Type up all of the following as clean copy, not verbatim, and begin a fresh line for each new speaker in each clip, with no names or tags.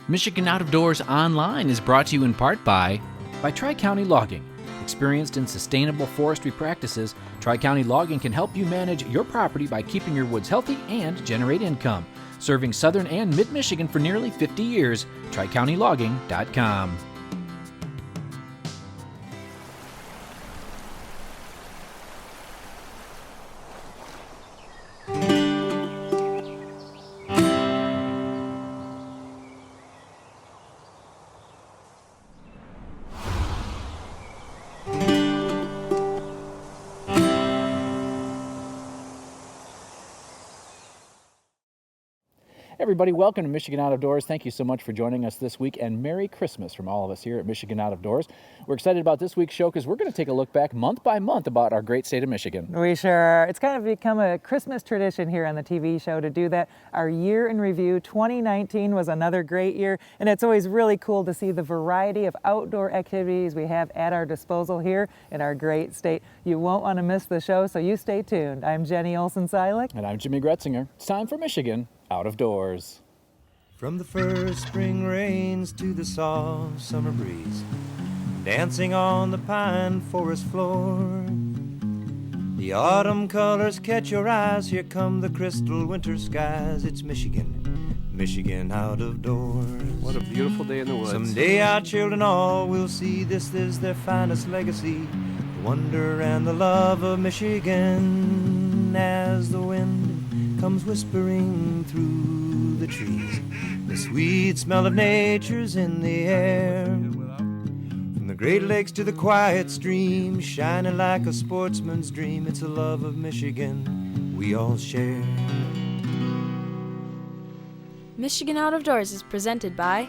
Michigan Out of Doors Online is brought to you in part by Tri-County Logging. Experienced in sustainable forestry practices, Tri-County Logging can help you manage your property by keeping your woods healthy and generate income. Serving southern and mid-Michigan for nearly 50 years, TriCountyLogging.com. Everybody, welcome to Michigan Out of Doors. Thank you so much for joining us this week, and Merry Christmas from all of us here at Michigan Out of Doors. We're excited about this week's show because we're going to take a look back month by month about our great state of Michigan.
We sure are. It's kind of become a Christmas tradition here on the TV show to do that. Our year in review, 2019 was another great year, and it's always really cool to see the variety of outdoor activities we have at our disposal here in our great state. You won't want to miss the show, so you stay tuned. I'm Jenny Olson-Silik.
And I'm Jimmy Gretzinger. It's time for Michigan Out of Doors.
From the first spring rains to the soft summer breeze, dancing on the pine forest floor, the autumn colors catch your eyes. Here come the crystal winter skies. It's Michigan, Michigan out of doors.
What a beautiful day in the woods.
Someday our children all will see this is their finest legacy, the wonder and the love of Michigan. As the wind comes whispering through the trees, the sweet smell of nature's in the air. From the Great Lakes to the quiet stream, shining like a sportsman's dream, it's a love of Michigan we all share.
Michigan Out of Doors is presented by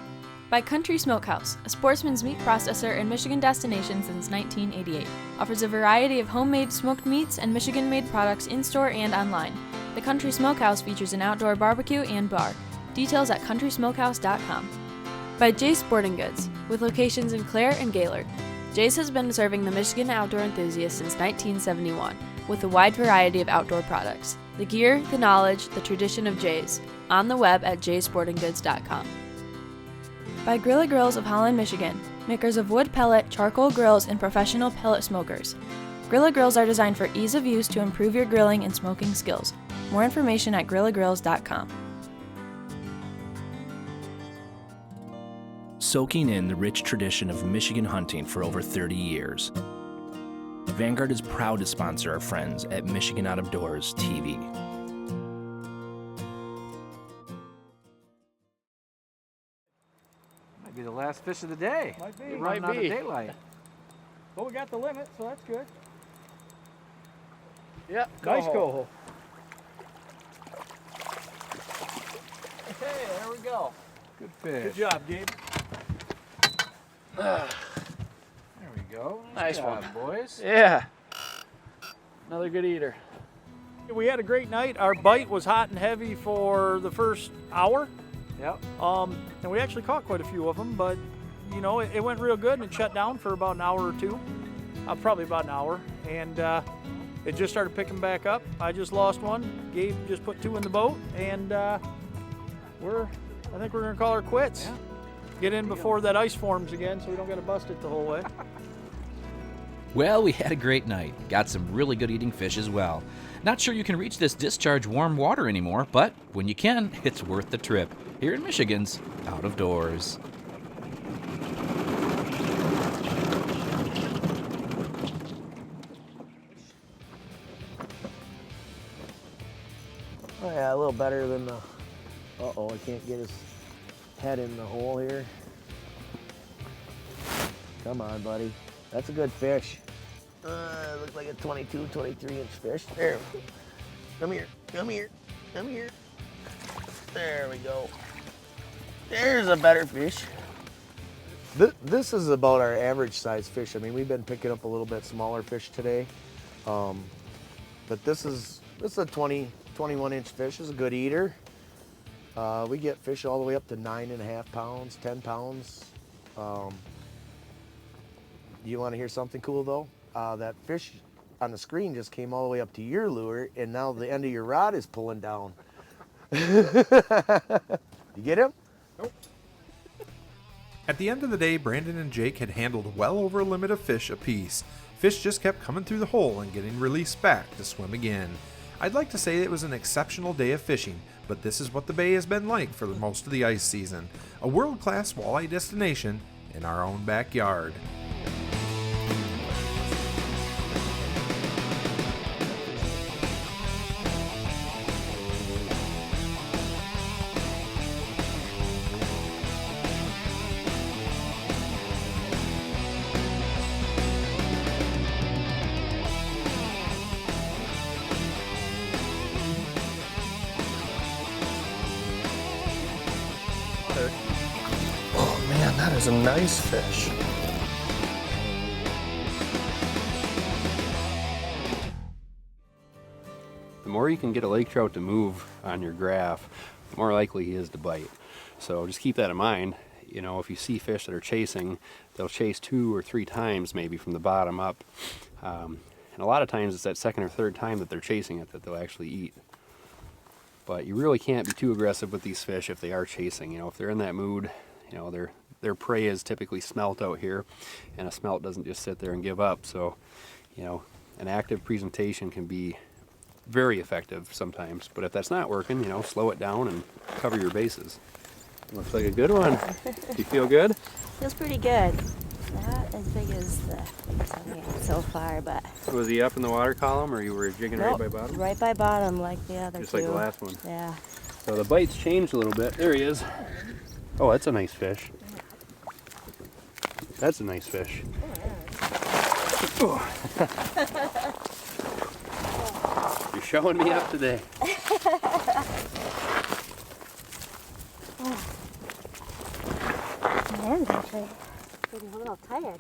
Country Smokehouse, a sportsman's meat processor and Michigan destination since 1988. Offers a variety of homemade smoked meats and Michigan-made products in-store and online. The Country Smokehouse features an outdoor barbecue and bar. Details at countrysmokehouse.com. By Jay's Sporting Goods, with locations in Clare and Gaylord. Jay's has been serving the Michigan outdoor enthusiast since 1971, with a wide variety of outdoor products. The gear, the knowledge, the tradition of Jay's. On the web at jaysportinggoods.com. By Grilla Grills of Holland, Michigan, makers of wood pellet, charcoal grills, and professional pellet smokers. Grilla Grills are designed for ease of use to improve your grilling and smoking skills. More information at grillagrills.com.
Soaking in the rich tradition of Michigan hunting for over 30 years, Vanguard is proud to sponsor our friends at Michigan Out of Doors TV.
Might be the last fish of the day.
Might be.
We're running out of daylight.
Well, we got the limit, so that's good.
Yeah,
Nice coho.
Hey, there we go. Good fish.
Good job, Gabe.
There we go.
Nice
job,
one,
boys.
Yeah. Another good eater. We had a great night. Our bite was hot and heavy for the first hour.
Yep.
And we actually caught quite a few of them, but you know, it went real good and it shut down for about an hour or two. Probably about an hour. And it just started picking back up. I just lost one. Gabe just put two in the boat, and I think we're gonna call her quits.
Yeah.
Get in before that ice forms again so we don't get to bust it the whole way.
Well, we had a great night. Got some really good eating fish as well. Not sure you can reach this discharge warm water anymore, but when you can, it's worth the trip. Here in Michigan's Out of Doors.
Oh yeah, a little better than the... Uh-oh, I can't get his head in the hole here. Come on, buddy. That's a good fish. It looks like a 22, 23-inch fish. There we go. Come here, come here, come here. There we go. There's a better fish. This is about our average size fish. I mean, we've been picking up a little bit smaller fish today. But this is a 21-inch fish. It's a good eater. We get fish all the way up to 9.5 pounds, 10 pounds. You want to hear something cool though? That fish on the screen just came all the way up to your lure, and now the end of your rod is pulling down. You get him?
Nope.
At the end of the day, Brandon and Jake had handled well over a limit of fish apiece. Fish just kept coming through the hole and getting released back to swim again. I'd like to say it was an exceptional day of fishing, but this is what the bay has been like for most of the ice season. A world-class walleye destination in our own backyard.
Oh man, that is a nice fish.
The more you can get a lake trout to move on your graph, the more likely he is to bite. So just keep that in mind. You know, if you see fish that are chasing, they'll chase 2 or 3 times maybe from the bottom up. And a lot of times it's that second or third time that they're chasing it that they'll actually eat. But you really can't be too aggressive with these fish if they are chasing. You know, if they're in that mood, you know, their prey is typically smelt out here, and a smelt doesn't just sit there and give up. So, you know, an active presentation can be very effective sometimes, but if that's not working, you know, slow it down and cover your bases. Looks like a good one. You feel good?
Feels pretty good. Not as big as the biggest one we had so far, but...
Was he up in the water column, or you were jigging
nope,
right by bottom?
Right by bottom, like the other
Just
two.
like the last one.
Yeah.
So the bite's changed a little bit. There he is. Oh, that's a nice fish. That's a nice fish. Oh. You're showing me up today.
My hand's actually getting a little tired.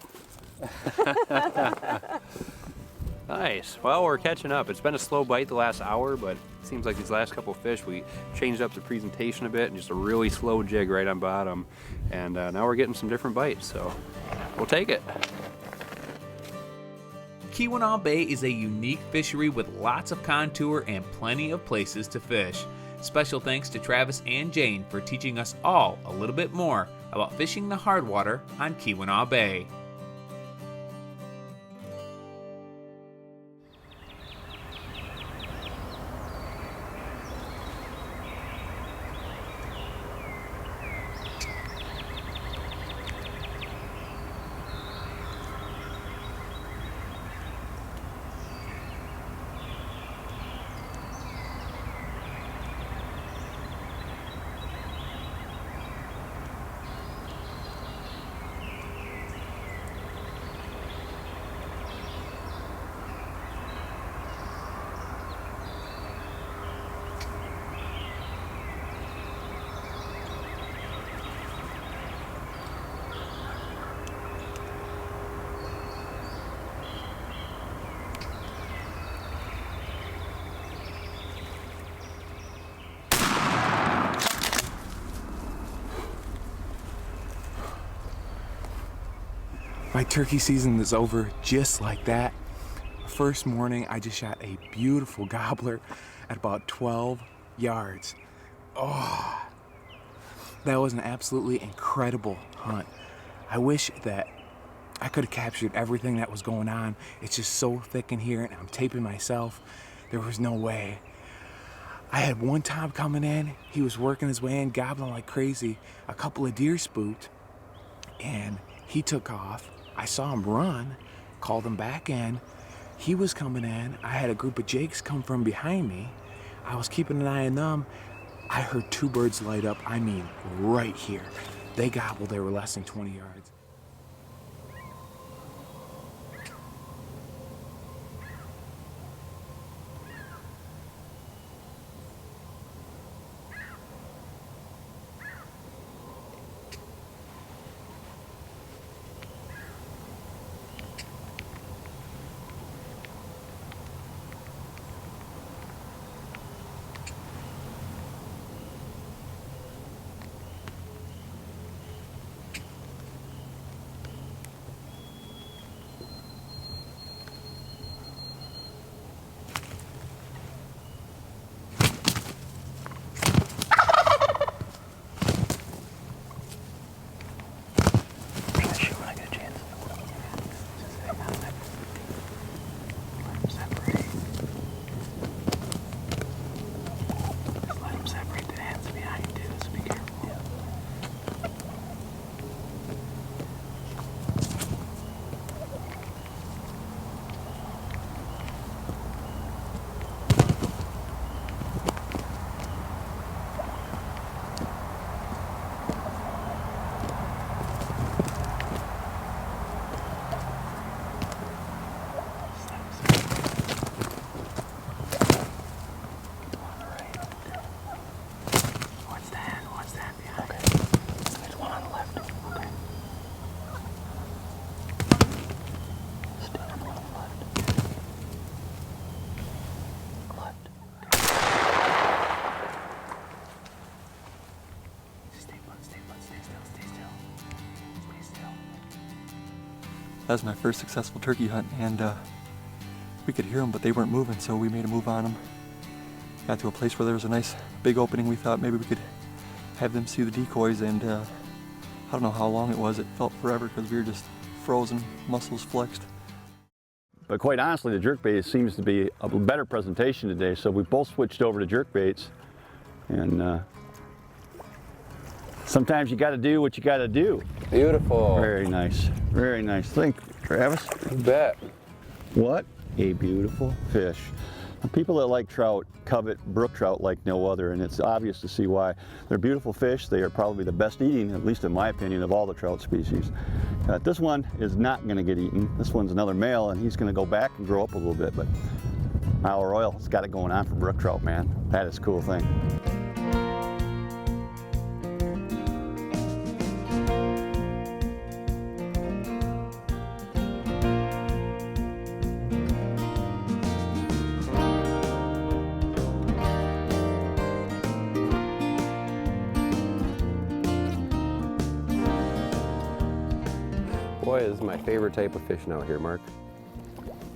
Nice. Well, we're catching up. It's been a slow bite the last hour, but it seems like these last couple of fish, we changed up the presentation a bit and just a really slow jig right on bottom. And now we're getting some different bites, so we'll take it.
Keweenaw Bay is a unique fishery with lots of contour and plenty of places to fish. Special thanks to Travis and Jane for teaching us all a little bit more about fishing the hard water on Keweenaw Bay.
My turkey season is over just like that. First morning, I just shot a beautiful gobbler at about 12 yards. Oh, that was an absolutely incredible hunt. I wish that I could have captured everything that was going on. It's just so thick in here, and I'm taping myself. There was no way. I had one Tom coming in. He was working his way in, gobbling like crazy. A couple of deer spooked, and he took off. I saw him run, called him back in. He was coming in. I had a group of jakes come from behind me. I was keeping an eye on them. I heard 2 birds light up, I mean, right here. They gobbled, they were less than 20 yards.
That was my first successful turkey hunt, and we could hear them, but they weren't moving, so we made a move on them. Got to a place where there was a nice big opening. We thought maybe we could have them see the decoys, and I don't know how long it was. It felt forever because we were just frozen, muscles flexed.
But quite honestly, the jerkbait seems to be a better presentation today, so we both switched over to jerkbaits. And sometimes you got to do what you got to do.
Beautiful.
Very nice. Very nice. Think, Travis.
You bet.
What a beautiful fish. And people that like trout covet brook trout like no other, and it's obvious to see why. They're beautiful fish. They are probably the best eating, at least in my opinion, of all the trout species. This one is not going to get eaten. This one's another male, and he's going to go back and grow up a little bit. But our Royale's got it going on for brook trout, man. That is a cool thing.
Boy, this is my favorite type of fishing out here, Mark.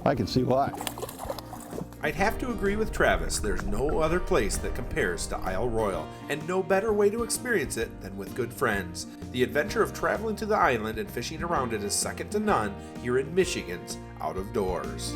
I can see why.
I'd have to agree with Travis. There's no other place that compares to Isle Royale, and no better way to experience it than with good friends. The adventure of traveling to the island and fishing around it is second to none here in Michigan's Out of Doors.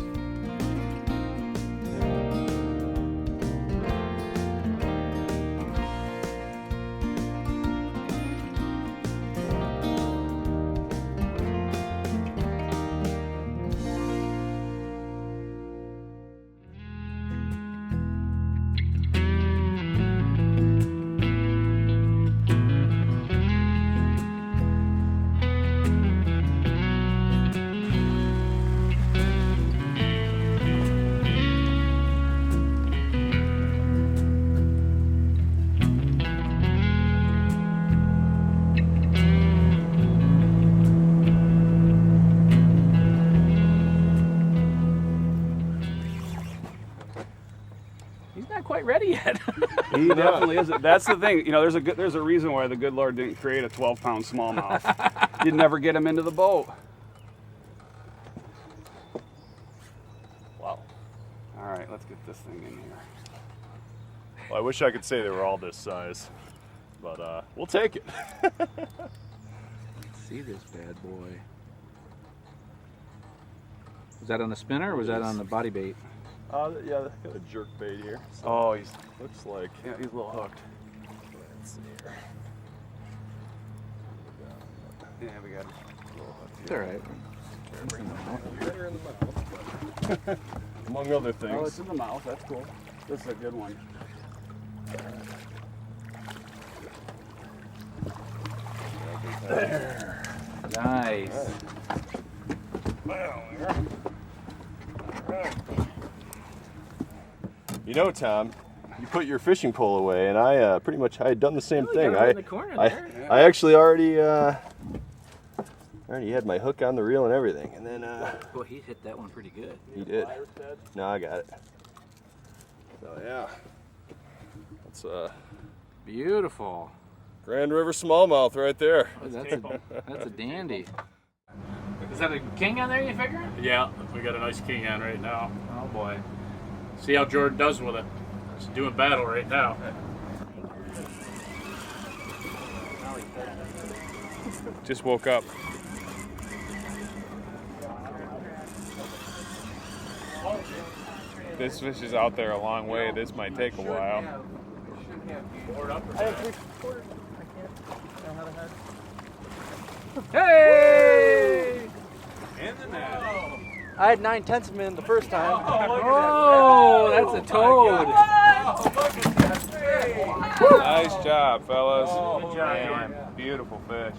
Quite ready yet.
He definitely isn't. That's the thing. You know, there's a reason why the good Lord didn't create a 12-pound smallmouth. You'd never get him into the boat.
Wow.
All right, let's get this thing in here.
Well, I wish I could say they were all this size, but we'll take it.
Let's see this bad boy. Was that on the spinner or was that on the body bait?
Yeah, got a jerk bait here. So
Oh, he's
looks like
yeah, he's a little hooked.
Let's see here.
Yeah, we got him. A little hooked.
It's all right.
Bring the in the mouth. Among other things.
Oh, it's in the mouth. That's cool. This is a good one.
There. Nice.
Well, there. You know, Tom, you put your fishing pole away, and I pretty much I had done the same thing.
In the corner there.
I actually already had my hook on the reel and everything, and then
Boy, he hit that one pretty good.
he did. No, I got it. So yeah, that's
Beautiful.
Grand River smallmouth right there.
Oh, that's a dandy. Is that a king on there, you figure?
Yeah, we got a nice king on right now. Oh boy. See how Jordan does with it. He's doing battle right now.
Just woke up. This fish is out there a long way. This might take a while.
Hey!
And the net.
I had 9/10 of them in the first time.
Oh, that's a toad.
Nice job, fellas.
Good job,
Man, beautiful fish.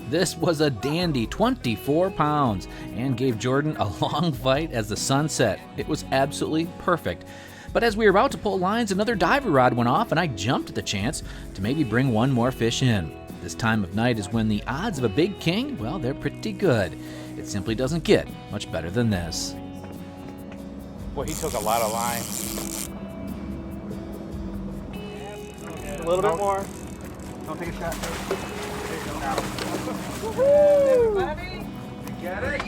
This was a dandy 24 pounds and gave Jordan a long fight as the sun set. It was absolutely perfect. But as we were about to pull lines, another diver rod went off and I jumped at the chance to maybe bring one more fish in. This time of night is when the odds of a big king, well, they're pretty good. It simply doesn't get much better than this.
Boy, he took a lot of line.
little bit more. Don't take a shot.
Everybody.
Get it?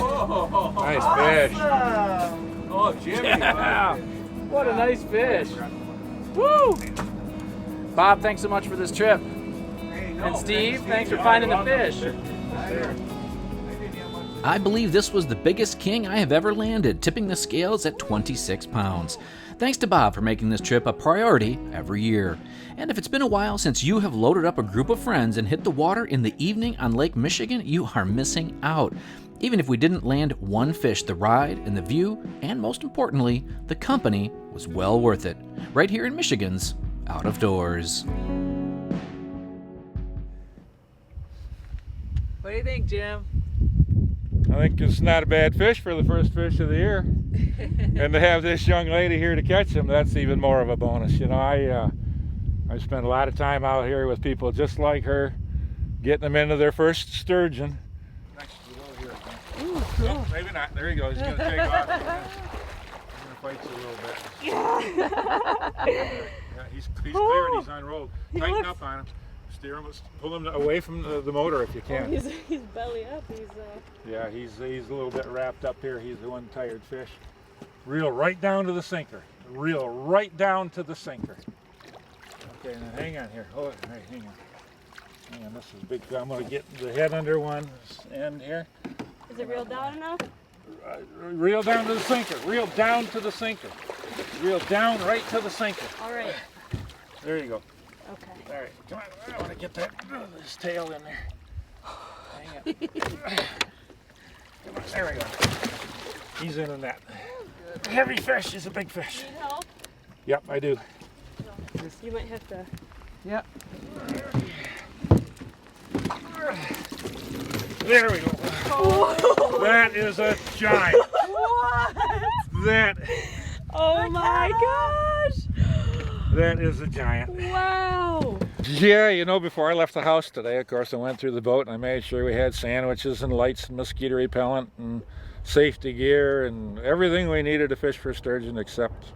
Oh,
Nice fish.
Awesome.
Oh, Jimmy.
Yeah.
What a nice fish.
Woo! Bob, thanks so much for this trip. And Steve, thanks for finding the fish. I believe this was the biggest king I have ever landed, tipping the scales at 26 pounds. Thanks to Bob for making this trip a priority every year. And if it's been a while since you have loaded up a group of friends and hit the water in the evening on Lake Michigan, you are missing out. Even if we didn't land one fish, the ride and the view, and most importantly, the company was well worth it. Right here in Michigan's Out of Doors.
What do you think, Jim?
I think it's not a bad fish for the first fish of the year. And to have this young lady here to catch them, that's even more of a bonus. You know, I spent a lot of time out here with people just like her, getting them into their first sturgeon.
Ooh, cool.
Oh, maybe not. There you go. He's going to take off. He's going to fight you a little bit. Yeah, he's clear and he's unrolled. Tighten up on him. Steer him, pull him away from the motor if you can.
Oh, he's belly up.
Yeah, he's a little bit wrapped up here. He's the one tired fish. Reel right down to the sinker. Reel right down to the sinker. Okay, now hang on here. Oh, all right, hang on. Hang on, this is big. I'm going to get the head under one end here.
Is it reeled down enough?
Reel down to the sinker. Reel down to the sinker. Reel down right to the sinker.
All right.
There you go.
Okay.
All right, come on. I want to get this tail in there. Hang on. Come on, there we go. He's in the net. Heavy fish is a big fish.
Need help?
Yep, I do.
You might have to.
Yep.
There we go.
Oh.
That is a giant.
What?
That.
Oh my gosh.
That is a giant.
Wow.
Yeah, you know, before I left the house today, of course, I went through the boat and I made sure we had sandwiches and lights and mosquito repellent and safety gear and everything we needed to fish for sturgeon except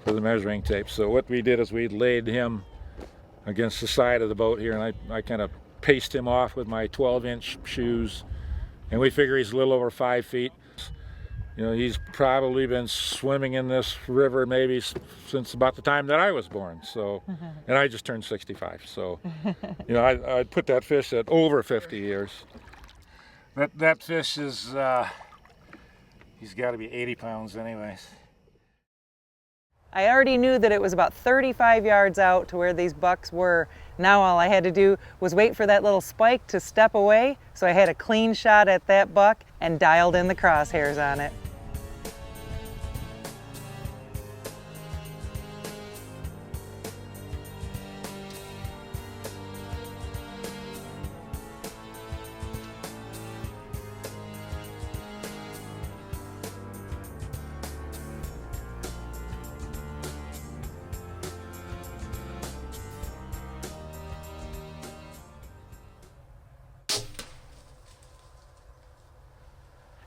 for the measuring tape. So what we did is we laid him against the side of the boat here, and I kind of paced him off with my 12-inch shoes, and we figure he's a little over 5 feet. You know, he's probably been swimming in this river maybe since about the time that I was born. So, and I just turned 65. So, you know, I put that fish at over 50 years. That fish is, he's got to be 80 pounds anyways.
I already knew that it was about 35 yards out to where these bucks were. Now all I had to do was wait for that little spike to step away, so I had a clean shot at that buck and dialed in the crosshairs on it.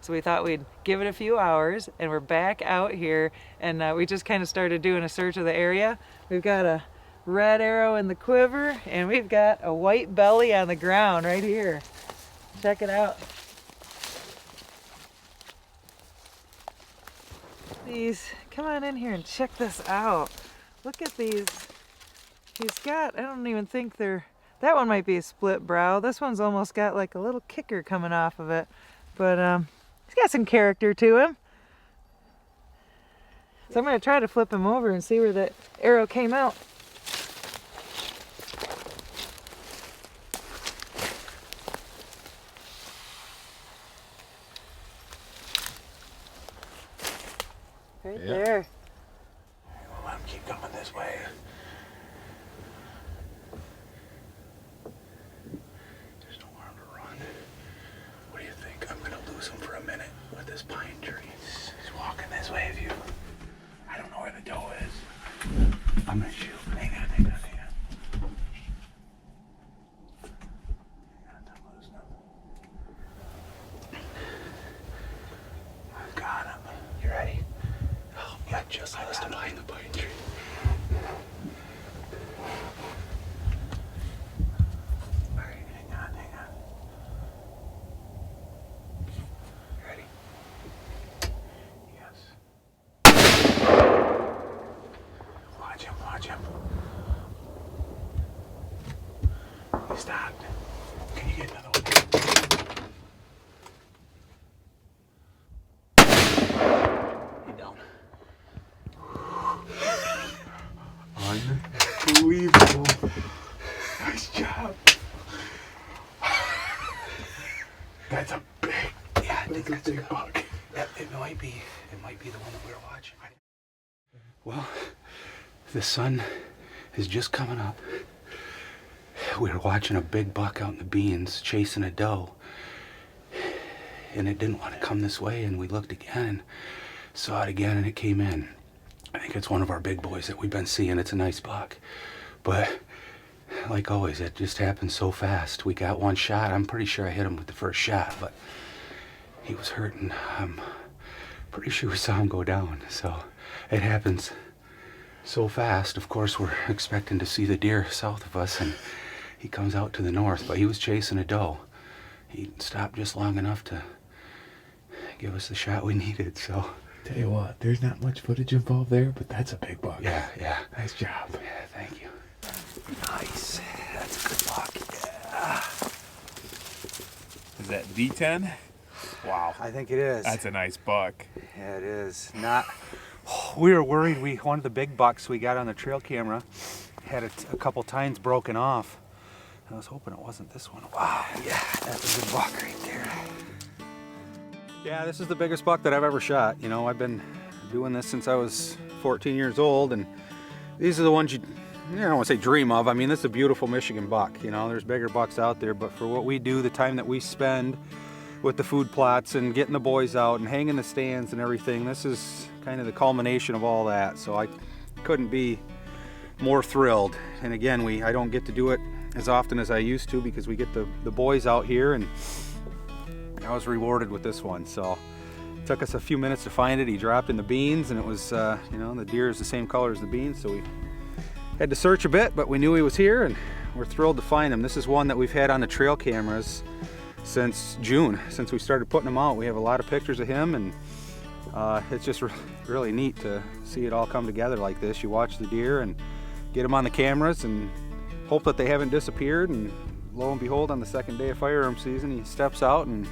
So we thought we'd give it a few hours, and we're back out here, and we just kind of started doing a search of the area. We've got a red arrow in the quiver, and we've got a white belly on the ground right here. Check it out. These, come on in here and check this out. Look at these. He's got, I don't even think they're, that one might be a split brow. This one's almost got like a little kicker coming off of it. But he's got some character to him. So I'm going to try to flip him over and see where that arrow came out. Right there.
Let him keep coming this way. There's nowhere to run. What do you think? I'm gonna lose him for a minute with this pine tree. He's walking this way with you. I don't know where the doe is. I'm gonna shoot. Hang on. Got him. You ready? Oh, yeah, just lost him behind the pine tree.
Watch him. He stopped. Can you get another one?
He down.
Unbelievable. Nice job. That's a big,
yeah, I think that's a
big buck.
It might be the one that we were watching. Well, the sun is just coming up. We were watching a big buck out in the beans chasing a doe, and it didn't want to come this way, and we looked again and saw it again, and it came in. I think it's one of our big boys that we've been seeing. It's a nice buck, but like always, it just happened so fast. We got one shot. I'm pretty sure I hit him with the first shot, but he was hurting. I'm pretty sure we saw him go down, so it happens so fast. Of course, we're expecting to see the deer south of us, and he comes out to the north, but he was chasing a doe. He stopped just long enough to give us the shot we needed, so.
Tell you what, there's not much footage involved there, but that's a big buck.
Yeah.
Nice job.
Yeah, thank you. Nice. That's a good buck. Yeah.
Is that D10? Wow.
I think it is.
That's a nice buck.
Yeah, it is. We were worried. One of the big bucks we got on the trail camera had a couple tines broken off. I was hoping it wasn't this one. Wow, yeah, that's a good buck right there. Yeah, this is the biggest buck that I've ever shot. You know, I've been doing this since I was 14 years old, and these are the ones I don't want to say dream of. I mean, this is a beautiful Michigan buck. You know, there's bigger bucks out there, but for what we do, the time that we spend with the food plots and getting the boys out and hanging the stands and everything, this is kind of the culmination of all that. So I couldn't be more thrilled. And again, I don't get to do it as often as I used to because we get the boys out here, and I was rewarded with this one. So it took us a few minutes to find it. He dropped in the beans, and it was, the deer is the same color as the beans, so we had to search a bit, but we knew he was here, and we're thrilled to find him. This is one that we've had on the trail cameras since June, since we started putting them out. We have a lot of pictures of him, and it's just really neat to see it all come together like this. You watch the deer and get them on the cameras and hope that they haven't disappeared, and lo and behold, on the second day of firearm season, he steps out and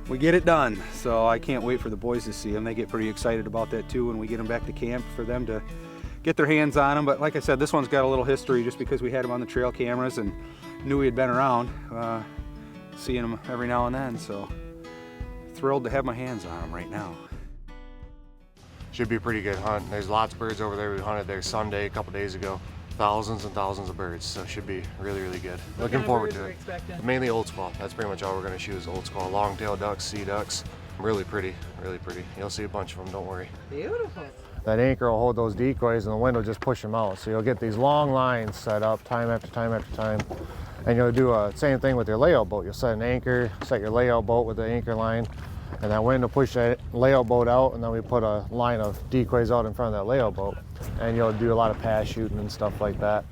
we get it done. So I can't wait for the boys to see him. They get pretty excited about that too when we get them back to camp, for them to get their hands on him. But like I said, this one's got a little history just because we had him on the trail cameras and knew he had been around, seeing him every now and then. So thrilled to have my hands on him right now.
Should be a pretty good hunt. There's lots of birds over there. We hunted there Sunday a couple days ago. Thousands and thousands of birds, so it should be really, really good. Looking forward to it. Mainly old squaw. That's pretty much all we're going to shoot is old squaw. Long-tailed ducks, sea ducks. Really pretty, really pretty. You'll see a bunch of them, don't worry.
Beautiful.
That anchor will hold those decoys and the wind will just push them out. So you'll get these long lines set up time after time after time. And you'll do a same thing with your layout boat. You'll set an anchor, set your layout boat with the anchor line, and that wind will push that layout boat out, and then we put a line of decoys out in front of that layout boat. And you'll do a lot of pass shooting and stuff like that.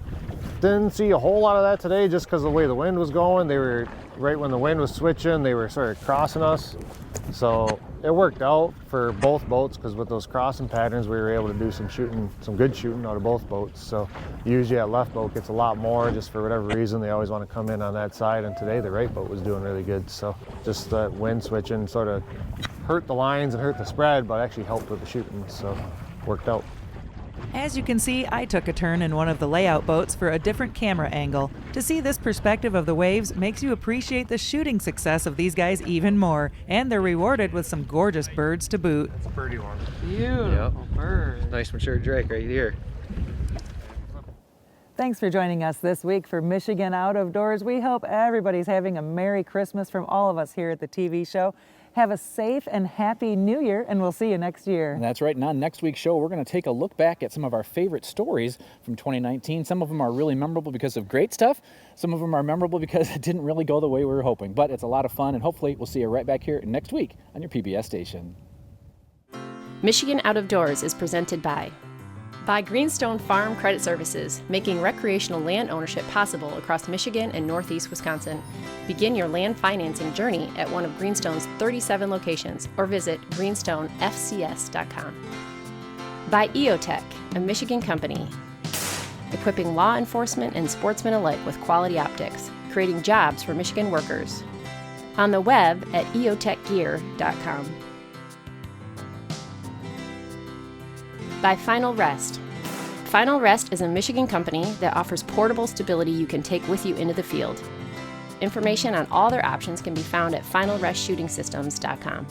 Didn't see a whole lot of that today just because of the way the wind was going. They were, right when the wind was switching, they were sort of crossing us. So it worked out for both boats because with those crossing patterns, we were able to do some shooting, some good shooting out of both boats. So usually that left boat gets a lot more just for whatever reason. They always want to come in on that side, and today the right boat was doing really good. So just that wind switching sort of hurt the lines and hurt the spread, but actually helped with the shooting, so worked out.
As you can see, I took a turn in one of the layout boats for a different camera angle. To see this perspective of the waves makes you appreciate the shooting success of these guys even more, and they're rewarded with some gorgeous birds to boot.
It's a birdie one.
Beautiful bird.
Nice mature drake right here.
Thanks for joining us this week for Michigan Out of Doors. We hope everybody's having a Merry Christmas from all of us here at the TV show. Have a safe and happy New Year, and we'll see you next year.
That's right. And on next week's show, we're going to take a look back at some of our favorite stories from 2019. Some of them are really memorable because of great stuff. Some of them are memorable because it didn't really go the way we were hoping. But it's a lot of fun, and hopefully we'll see you right back here next week on your PBS station.
Michigan Out of Doors is presented by Greenstone Farm Credit Services, making recreational land ownership possible across Michigan and Northeast Wisconsin. Begin your land financing journey at one of Greenstone's 37 locations or visit greenstonefcs.com. By EOTech, a Michigan company. equipping law enforcement and sportsmen alike with quality optics, creating jobs for Michigan workers. On the web at eotechgear.com. By Final Rest. Final Rest is a Michigan company that offers portable stability you can take with you into the field. Information on all their options can be found at finalrestshootingsystems.com.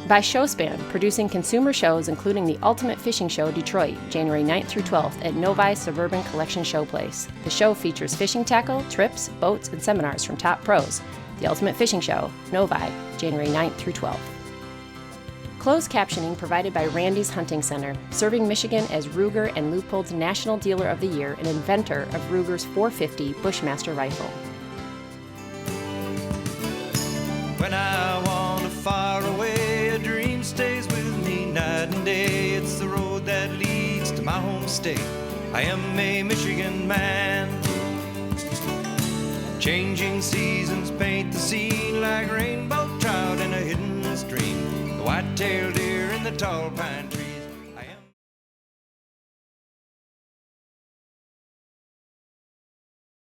By Showspan, producing consumer shows including the Ultimate Fishing Show Detroit, January 9th through 12th at Novi Suburban Collection Showplace. The show features fishing tackle, trips, boats, and seminars from top pros. The Ultimate Fishing Show, Novi, January 9th through 12th. Closed captioning provided by Randy's Hunting Center, serving Michigan as Ruger and Leupold's National Dealer of the Year and inventor of Ruger's 450 Bushmaster rifle.
When I wander far away, a dream stays with me night and day. It's the road that leads to my home state. I am a Michigan man. Changing seasons paint the scene like rainbow trout in a hidden stream. The white-tailed deer in the tall pine tree.